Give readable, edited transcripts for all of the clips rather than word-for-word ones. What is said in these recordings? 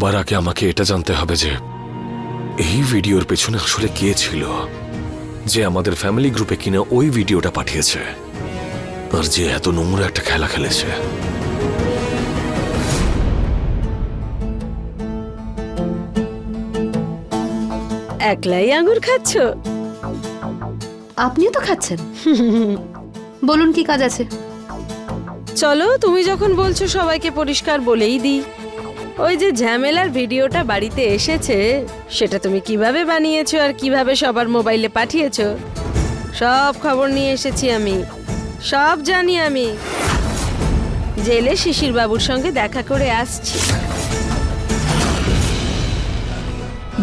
সবার আগে আমাকে এটা জানতে হবে যে এই ভিডিওর পেছনে আসলে কে ছিল, যে আমাদের ফ্যামিলি গ্রুপে কিনা ওই ভিডিওটা পাঠিয়েছে, আর যে এত নোংরা একটা খেলা খেলেছে। একলাই আঙ্গুর খাচ্ছ? আপনিও তো খাচ্ছেন। বলুন কি কাজ আছে? চলো, তুমি যখন বলছো সবাইকে পরিষ্কার বলেই দিই। ওই যে ঝামেলার ভিডিওটা বাড়িতে এসেছে, সেটা তুমি কিভাবে বানিয়েছো আর কিভাবে সবার মোবাইলে পাঠিয়েছো, সব খবর নিয়ে এসেছি আমি। সব জানি আমি। জেলে শিশির বাবুর সঙ্গে দেখা করে আসছি।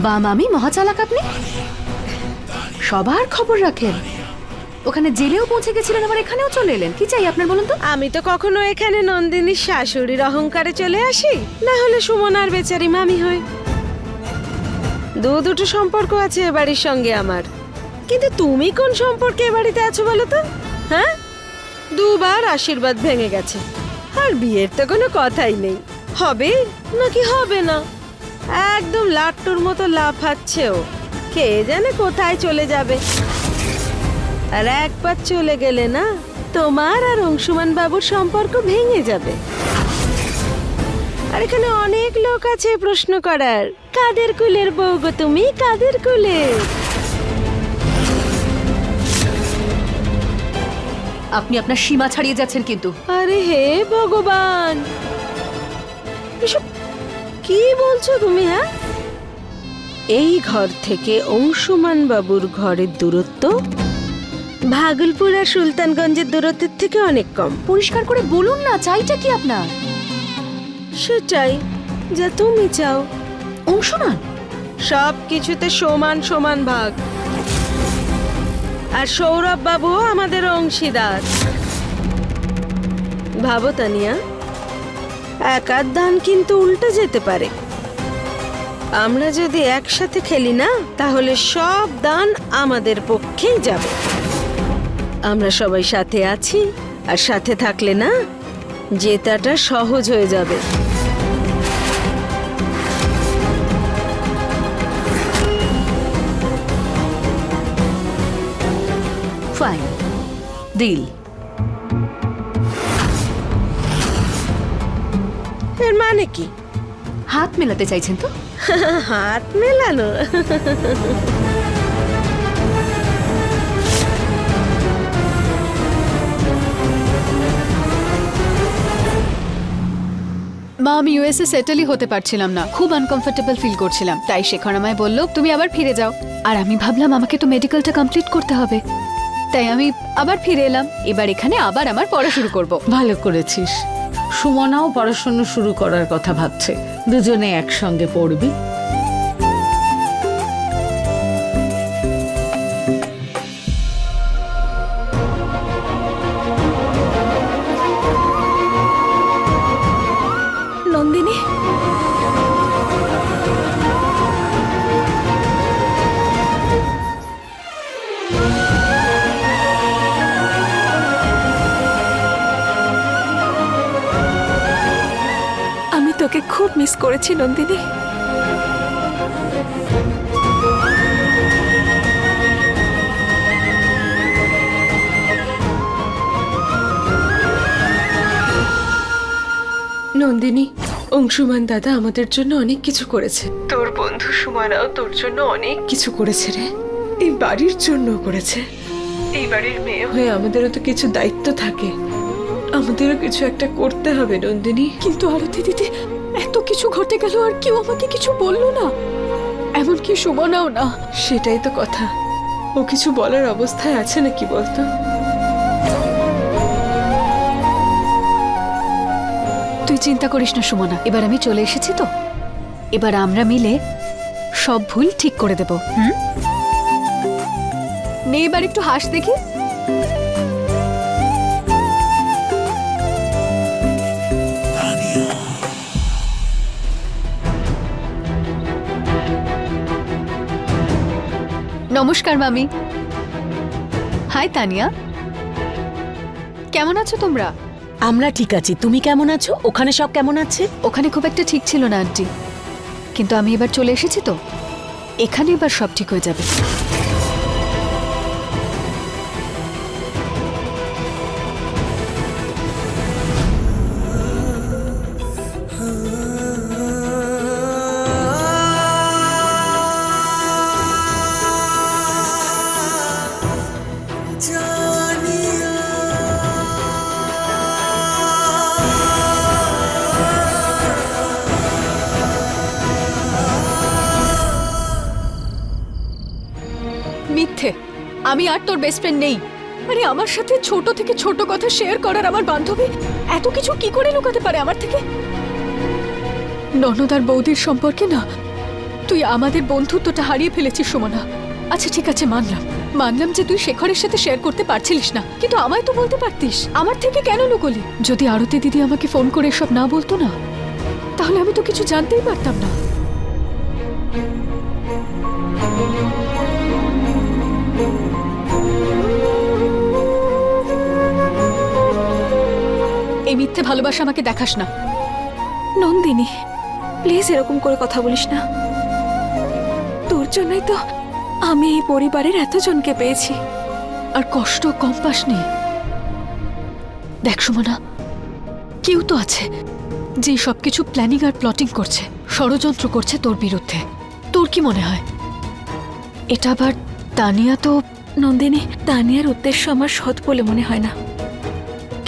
বা মামি, মহাচালাক আপনি, সবার খবর রাখেন। ওখানে জেলেও পৌঁছে গেছিলেন, আবার এখানেও চলে এলেন। কি চাই আপনার বলুন তো? আমি তো কখনো এখানে নন্দিনীর শাশুড়ির অহংকারে চলে আসি, না হলে সুমনার বেচারি মামি হই। দুটো সম্পর্ক আছে এ বাড়ির সঙ্গে আমার, কিন্তু তুমি কোন সম্পর্কে এ বাড়িতে আছো বলো তো? হ্যাঁ, দুবার আশীর্বাদ ভেঙে গেছে, আর বিয়ের তো কোনো কথাই নেই। হবে নাকি হবে না, একদম লাট্টুর মতো লাফাচ্ছেও। কে জানে কোথায় চলে যাবে। আর একবার চলে গেলে না, তোমার আর অংশুমান বাবুর সম্পর্ক ভেঙে যাবে। আর এখানে অনেক লোক আছে প্রশ্ন করার, কাদের কুলের বউ গো তুমি, কাদের কুলের? আপনি আপনার সীমা ছাড়িয়ে যাচ্ছেন কিন্তু। আরে হে ভগবান, এসব কি বলছো তুমি? হ্যাঁ, এই ঘর থেকে অংশুমান বাবুর ঘরের দূরত্ব ভাগলপুর আর সুলতানগঞ্জের দূরত্বের থেকে অনেক কম। পরিষ্কার করে বলুন না, চাইটা কি আপনার? সেটাই যা তুমি চাও। অংশুমান সব কিছুতে সমান সমান ভাগ। আর সৌরভ বাবুও আমাদের অংশীদার। ভাবো তানিয়া, একার দান কিন্তু উল্টে যেতে পারে। আমরা যদি একসাথে খেলি না, তাহলে সব দান আমাদের পক্ষেই যাবে। আমরা সবাই সাথে আছি, আর সাথে থাকলে না, জেতাটা সহজ হয়ে যাবে। Fine, deal. এর মানে কি? হাত মেলাতে চাইছেন তো? হাত মেলানো? মা, আমি ইউএসএ সেটেলই হতে পারছিলাম না, খুব আনকমফোর্টেবল ফিল করছিলাম। তাই শেখর আমায় বলল তুমি আবার ফিরে যাও। আর আমি ভাবলাম আমাকে তো মেডিকেলটা কমপ্লিট করতে হবে, তাই আমি আবার ফিরে এলাম। এবার এখানে আবার আমার পড়া শুরু করব। ভালো করেছিস। সুমনাও পড়াশোনা শুরু করার কথা ভাবছে, দুজনে একসঙ্গে পড়বি। নন্দিনী, আমি তোকে খুব মিস করেছি নন্দিনী। নন্দিনী, অংশুমান দাদা আমাদের জন্য অনেক কিছু করেছে। তোর বন্ধু সুমানাও তোর জন্য অনেক কিছু করেছে রে। এই বাড়ির জন্য করেছে। এই বাড়ির মেয়ে হয়ে আমাদেরও তো কিছু দায়িত্ব থাকে, আমাদেরও কিছু একটা করতে হবে নন্দিনী। কিন্তু আরতি দিদি, এত কিছু ঘটে গেল আর কেউ আমাকে কিছু বললো না, এমনকি সুমনাও না। সেটাই তো কথা, ও কিছু বলার অবস্থায় আছে নাকি বলতো? তুই চিন্তা করিস না সুমনা, এবার আমি চলে এসেছি তো, এবার আমরা মিলে সব ভুল ঠিক করে দেব। নে এবার একটু হাস দেখি। নমস্কার মামি। হাই তানিয়া, কেমন আছো তোমরা? আমরা ঠিক আছি, তুমি কেমন আছো? ওখানে সব কেমন আছে? ওখানে খুব একটা ঠিক ছিল না আন্টি। কিন্তু আমি এবার চলে এসেছি তো, এখানে এবার সব ঠিক হয়ে যাবে। মিথ্যে, আমি আর তোর বেস্ট ফ্রেন্ড নেই। আরে আমার সাথে ছোট থেকে ছোট কথা শেয়ার করার আমার বান্ধবী এত কিছু কি করে লুকাতে পারে আমার থেকে? ননদ আর বৌদির সম্পর্কে না, তুই আমাদের বন্ধুত্বটা হারিয়ে ফেলেছিস সুমনা। আচ্ছা ঠিক আছে, মানলাম যে তুই শেখরের সাথে শেয়ার করতে পারছিলিস না, কিন্তু আমায় তো বলতে পারতিস। আমার থেকে কেন লুকোলি? যদি আরতি দিদি আমাকে ফোন করে এসব না বলতো না, তাহলে আমি তো কিছু জানতেই পারতাম না। এই মিথ্যে ভালোবাসা আমাকে দেখাস না। নন্দিনী, প্লিজ এরকম করে কথা বলিস না। তোর জন্যই তো আমি এই পরিবারের এতজনকে পেয়েছি। আর কষ্ট কম পাসনি। দেখ সুমনা, কেউ তো আছে যে সবকিছু প্ল্যানিং আর প্লটিং করছে, ষড়যন্ত্র করছে তোর বিরুদ্ধে। তোর কি মনে হয় এটা আবার তানিয়া? তো নন্দিনী, তানিয়ার উদ্দেশ্য আমার সৎ বলে মনে হয় না,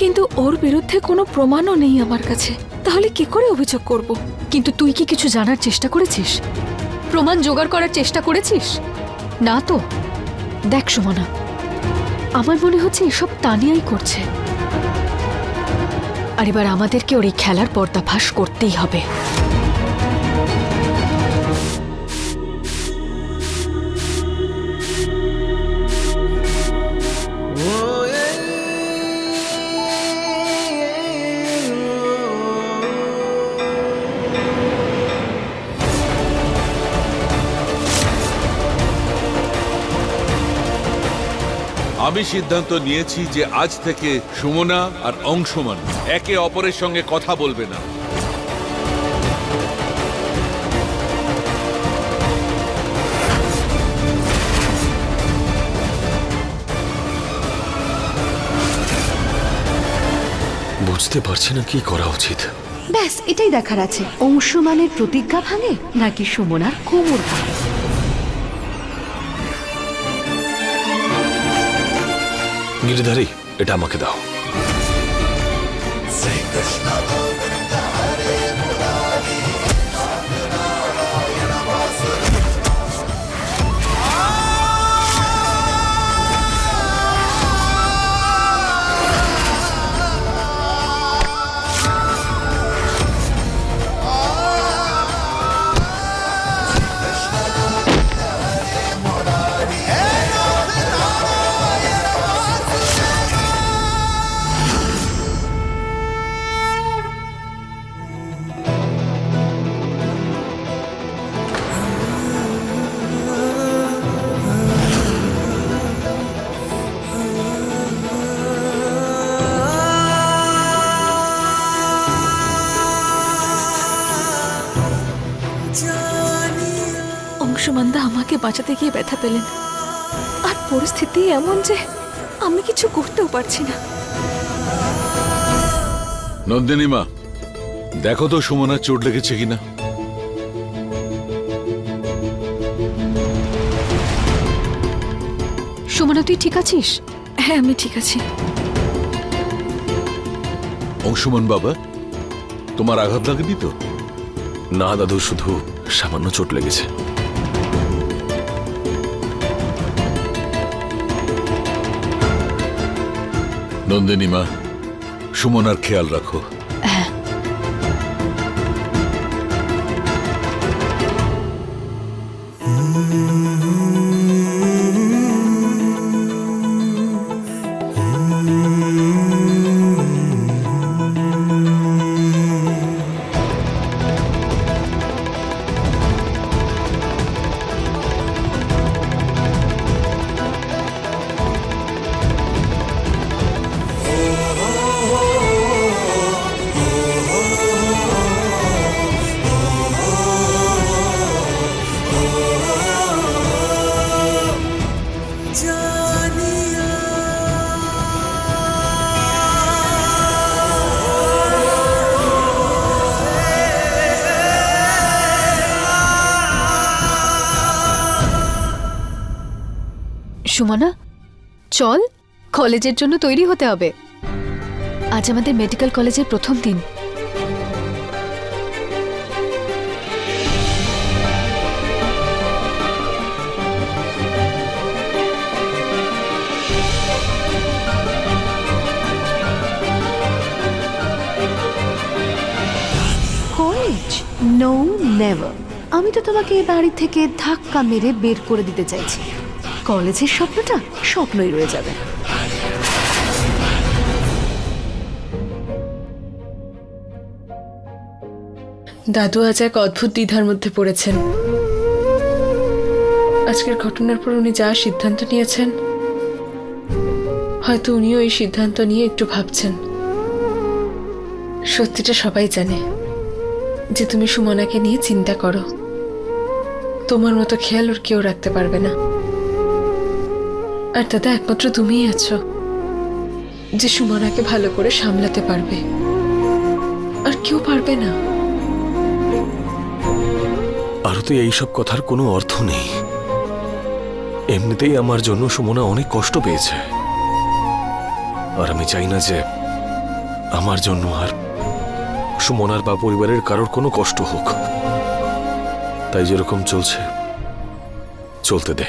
কিন্তু ওর বিরুদ্ধে কোনো প্রমাণও নেই আমার কাছে। তাহলে কি করে অভিযোগ করব? কিন্তু তুই কি কিছু জানার চেষ্টা করেছিস? প্রমাণ জোগাড় করার চেষ্টা করেছিস? না তো। দেখ সুমনা, আমার মনে হচ্ছে এসব তানিয়াই করছে। আর এবার আমাদেরকে ওর এই খেলার পর্দাফাশ করতেই হবে। আমি সিদ্ধান্ত নিয়েছি যে আজ থেকে সুমনা আর অংশমান একে অপরের সঙ্গে কথা বলবে না। বুঝতে পারছি না কি করা উচিত। ব্যাস এটাই দেখার আছে, অংশমানের প্রতিজ্ঞা ভাঙে নাকি সুমনার কোমর ভাঙে। গিরিধারী, এটা আমাকে দাও। অংশমানদা আমাকে বাঁচাতে গিয়ে ব্যথা পেলেন, আর পরিস্থিতি এমন যে আমি কিছু করতেও পারছি না। নন্দিনী মা, দেখো তো সুমনার চোট লেগেছে কিনা। সুমনা, তুই ঠিক আছিস? হ্যাঁ, আমি ঠিক আছি। অংশমান বাবা, তোমার আঘাত লাগেনি তো? না দাদু, শুধু সামান্য চোট লেগেছে। নন্দিনী মা, সুমনার খেয়াল রাখো। সুমনা চল, কলেজের জন্য তৈরি হতে হবে। আজ আমাদের মেডিকেল কলেজের প্রথম দিন। কলেজ? No, never. আমি তো তোমাকে এই বাড়ি থেকে ধাক্কা মেরে বের করে দিতে চাইছি। কলেজের স্বপ্নটা স্বপ্নই রয়ে যাবে। দাদু আজ এক অদ্ভুত দ্বিধার মধ্যে পড়েছেন। আজকের ঘটনার পর উনি যা সিদ্ধান্ত নিয়েছেন, হয়তো উনিও এই সিদ্ধান্ত নিয়ে একটু ভাবছেন। সত্যিটা সবাই জানে যে তুমি সুমনাকে নিয়ে চিন্তা করো। তোমার মতো খেয়াল ওর কেউ রাখতে পারবে না। আর দাদা, একমাত্র তুমিই আছো যে সুমনাকে ভালো করে সামলাতে পারবে, আর কেউ পারবে না। আরও তো এইসব কথার কোনো অর্থ নেই। এমনিতেই আমার জন্য সুমনা অনেক কষ্ট পেয়েছে, আর আমি চাই না যে আমার জন্য আর সুমনার বা পরিবারের কারোর কোনো কষ্ট হোক। তাই যেরকম চলছে চলতে দে।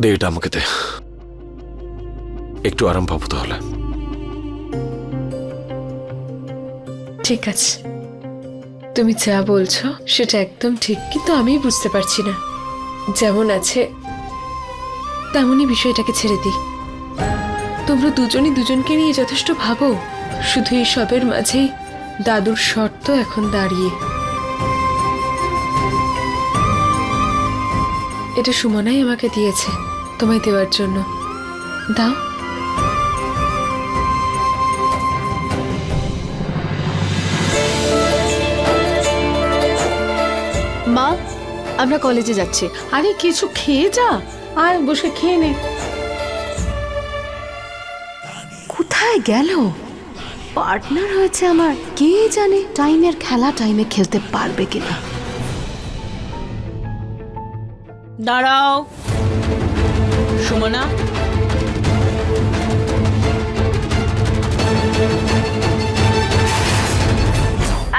দে এটা আমাকে দে, একটু আরাম পাবো তাহলে। ঠিক আছে, তুমি যা বলছো সেটা একদম ঠিক, কিন্তু আমি বুঝতে পারছি না। যেমন আছে তেমনই বিষয়টাকে ছেড়ে দিই। তোমরা দুজনই দুজনকে নিয়ে যথেষ্ট ভাবো। শুধু এই সবের মাঝেই দাদুর শর্ত এখন দাঁড়িয়ে। এটা সুমনাই আমাকে দিয়েছে তোমায় দেওয়ার জন্য। দাও। মা, আমরা কলেজে যাচ্ছি। আরে কিছু খেয়ে যা, আয় বসে খেয়ে নে। কোথায় গেল? পার্টনার হয়েছে আমার, কে জানে টাইমের খেলা টাইমে খেলতে পারবে কিনা। দাঁড়াও সুমনা,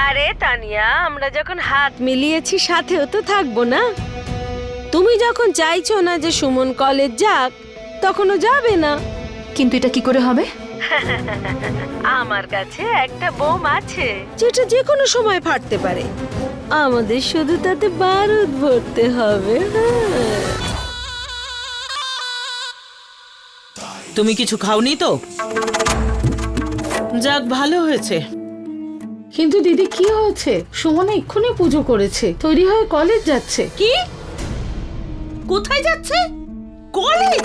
আরে তানিয়া, আমরা যখন হাত মিলিয়েছি সাথেও তো থাকবো না? তুমি যখন চাইছো না যে সুমন কলেজ যাক, তখনও যাবে না। কিন্তু এটা কি করে হবে? আমার কাছে একটা বোম আছে যেটা যে কোনো সময় ফাটতে পারে। আমাদের শুধু তাতে বারুদ ভরতে হবে। তুমি কিছু খাওনি তো? যাক, ভালো হয়েছে। কিন্তু দিদি, কি হয়েছে? সুমনা এক্ষুনি পুজো করেছে, তৈরি হয়ে কলেজ যাচ্ছে। কি? কোথায় যাচ্ছে? কলেজ?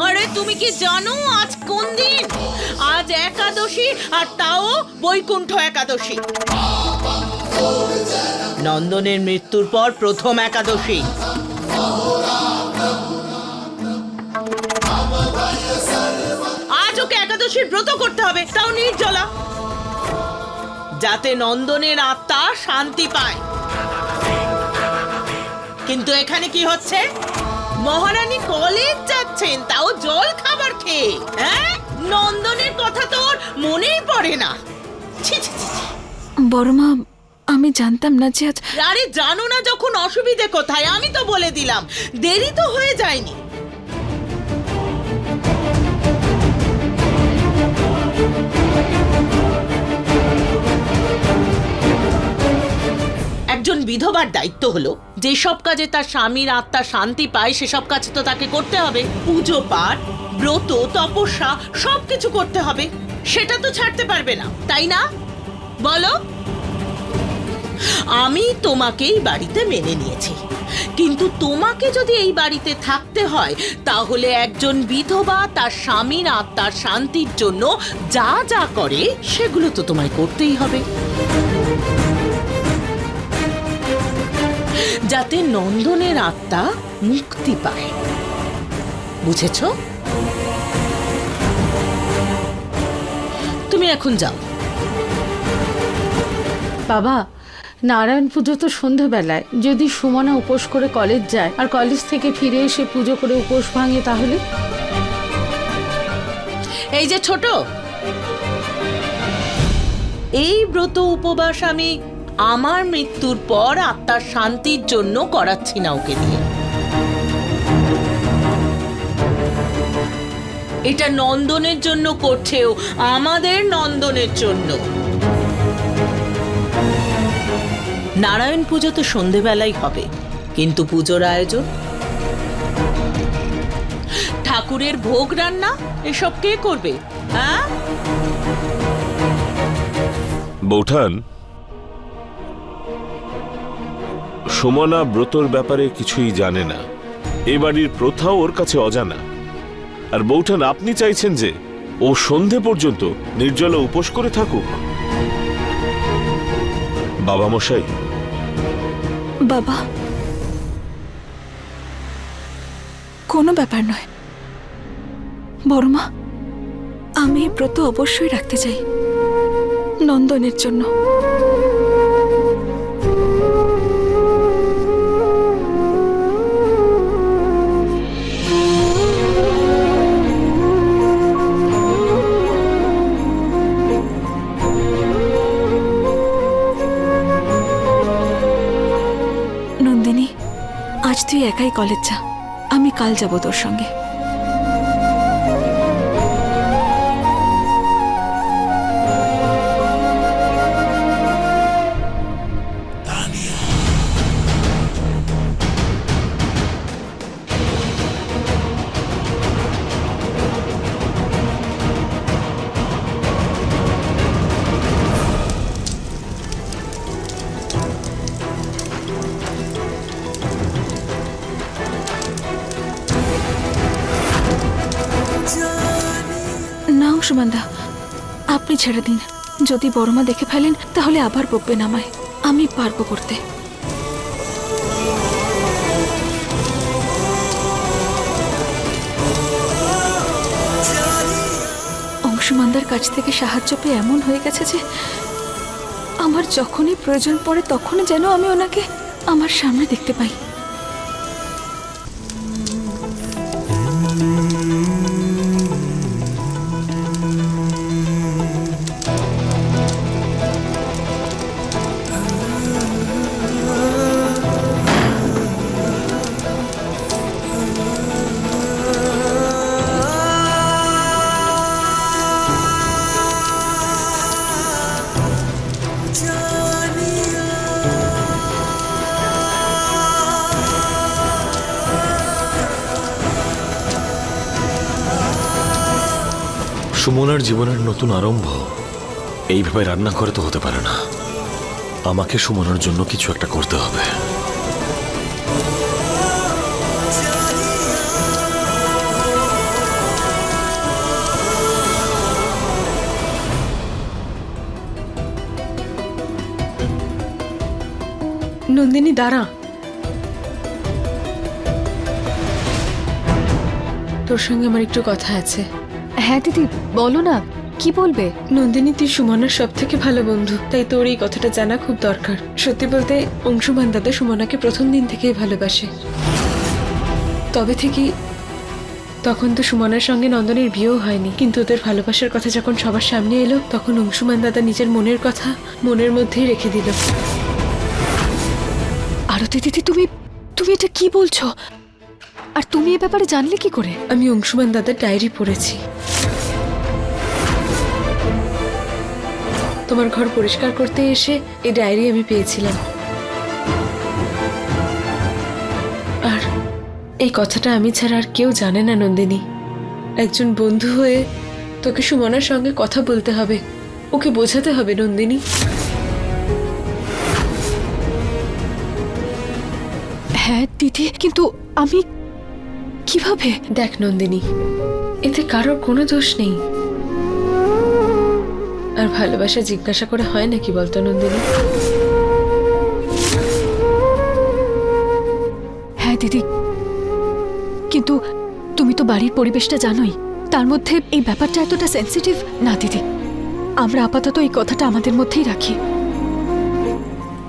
আরে তুমি কি জানো আজ কোন দিন? আজ একাদশী, আর তাও বৈকুণ্ঠ একাদশী। নন্দনের মৃত্যুর পর প্রথম একাদশী। আজ ওকে একাদশীর ব্রত করতে হবে, তাও নির্জলা, যাতে নন্দনের আত্মা শান্তি পায়। কিন্তু এখানে কি হচ্ছে? মহারানী কলেজ যাচ্ছেন, তাও জল খাবার খেয়ে। হ্যাঁ, নন্দনের কথা তোর মনেই পড়ে না। ছি ছি ছি ছি। বড় মা, আমি জানতাম না যে আজ। আরে জানো না যখন অসুবিধে কোথায়? আমি তো বলে দিলাম, দেরি তো হয়ে যায়নি। একজন বিধবার দায়িত্ব হলো যেসব কাজে তার স্বামীর আত্মা শান্তি পায় সেসব কাজ তো তাকে করতে হবে। পুজো পাঠ, ব্রত, তপস্যা সবকিছু করতে হবে। সেটা তো ছাড়তে পারবে না, তাই না? বলো। আমি তোমাকেই বাড়িতে মেনে নিয়েছি, কিন্তু তোমাকে যদি এই বাড়িতে থাকতে হয় তাহলে একজন বিধবা তার স্বামীর আত্মার শান্তির জন্য যা যা করে সেগুলো তো তোমায় করতেই হবে। যাতে নন্দনের আত্মা মুক্তি পায়। বুঝেছ? তুমি এখন যাও। বাবা, নারায়ণ পুজো তো সন্ধ্যাবেলায়। যদি সুমনা উপোস করে কলেজ যায় আর কলেজ থেকে ফিরে এসে পুজো করে উপোস ভাঙে তাহলে? এই যে ছোট, এই ব্রত উপবাস আমি আমার মৃত্যুর পর আত্মার শান্তির জন্য করাচ্ছি না ওকে দিয়ে। এটা নন্দনের জন্য করছেও, আমাদের নন্দনের জন্য। নারায়ণ পুজো তো সন্ধেবেলাই হবে, কিন্তু পুজোর আয়োজন, ঠাকুরের ভোগ রান্না এসব কে করবে? হ্যাঁ, বৌঠান, সুমনা ব্রতর ব্যাপারে কিছুই জানে না। এ বাড়ির প্রথাও ওর কাছে অজানা। আর বৌঠান, আপনি চাইছেন যে ও সন্ধে পর্যন্ত নির্জলা উপোস করে থাকুক? বাবা মশাই, বাবা, কোনো ব্যাপার নয়। বড়মা, আমি এই ব্রত অবশ্যই রাখতে চাই, নন্দনের জন্য। নন্দিনী, আজ তুই একাই কলেজ যা, আমি কাল যাব তোর সঙ্গে। না অংশুমানদা, আপনি ছেড়ে দিন। যদি বড়মা দেখে ফেলেন তাহলে আবার বকবেন আমায়। আমি পারবো করতে। অংশুমানদার কাছ থেকে সাহায্য পেয়ে এমন হয়ে গেছে যে আমার যখনই প্রয়োজন পড়ে তখনই যেন আমি ওনাকে আমার সামনে দেখতে পাই। সুমনার জীবনের নতুন আরম্ভ এইভাবে রান্না করে তো হতে পারে না। আমাকে সুমনার জন্য কিছু একটা করতে হবে। নন্দিনী দাঁড়া, তোর সঙ্গে আমার একটু কথা আছে। হ্যাঁ দিদি, বলো না, কি বলবে? নন্দিনী, তুই সুমনার সব থেকে ভালো বন্ধু, তাই তোর এই কথাটা জানা খুব দরকার। সত্যি বলতে অংশুমান দাদা সুমনাকে প্রথম দিন থেকেই ভালোবাসে। তবে থেকেই, তখন তো সুমনার সঙ্গে নন্দনের বিয়েও হয়নি, কিন্তু ওদের ভালোবাসার কথা যখন সবার সামনে এলো তখন অংশুমান দাদা নিজের মনের কথা মনের মধ্যেই রেখে দিল। আরতি দিদি, তুমি এটা কি বলছো? আর তুমি এ ব্যাপারে জানলে কি করে? আমি অংশুমান দাদার ডায়েরি পড়েছি। তোমার ঘর পরিষ্কার করতে এসে এই ডায়েরি আমি পেয়েছিলাম। আর এই কথাটা আমি ছাড়া আর কেউ জানে না নন্দিনী। একজন বন্ধু হয়ে তোকে সুমনার সঙ্গে কথা বলতে হবে, ওকে বোঝাতে হবে নন্দিনী। হ্যাঁ দিদি, কিন্তু আমি কিভাবে? দেখ নন্দিনী, এতে কারোর কোনো দোষ নেই। আর ভালোবাসা জিজ্ঞাসা করে হয় নাকি বলতো নন্দিনী? কিন্তু তুমি তো বাড়ির পরিবেশটা জানোই, তার মধ্যে এই ব্যাপারটা এতটা সেন্সিটিভ না দিদি। আমরা আপাতত এই কথাটা আমাদের মধ্যেই রাখি।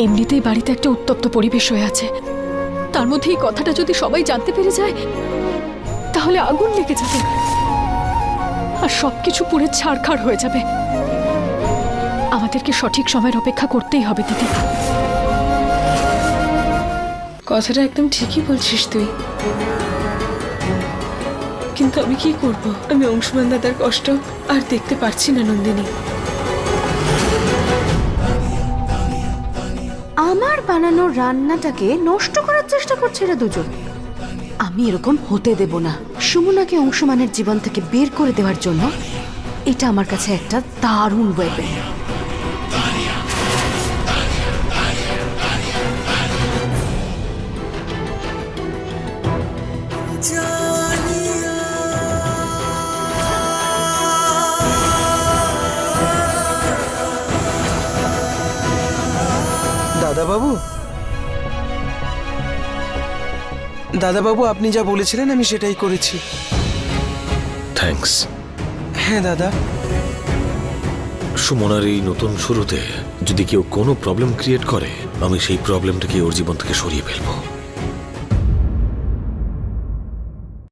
এমনিতেই বাড়িতে একটা উত্তপ্ত পরিবেশ হয়ে আছে, তার মধ্যে এই কথাটা যদি সবাই জানতে পেরে যায় তাহলে আগুন লেগে যাবে আর সবকিছু পুড়ে ছারখার হয়ে যাবে। আমাদেরকে সঠিক সময়ের অপেক্ষা করতেই হবে দিদি। কথাটা একদম ঠিকই বলছিস তুই, কিন্তু আমি কি করব? আমি অংশুমান দাদার কষ্ট আর দেখতে পারছি না নন্দিনী। আমার বানানো রান্নাটাকে নষ্ট করার চেষ্টা করছে এরা দুজন। আমি এরকম হতে দেব না। সুমনাকে অংশমানের জীবন থেকে বের করে দেওয়ার জন্য এটা আমার কাছে একটা দারুণ ওয়েপেন। দাদাবাবু, দাদাবাবু, আপনি যা বলেছিলেন আমি সেটাই করেছি। থ্যাঙ্কস। হ্যাঁ দাদা। সুমনার এই নতুন শুরুতে যদি কেউ কোনো প্রবলেম ক্রিয়েট করে, আমি সেই প্রবলেমটাকে ওর জীবন থেকে সরিয়ে ফেলবো।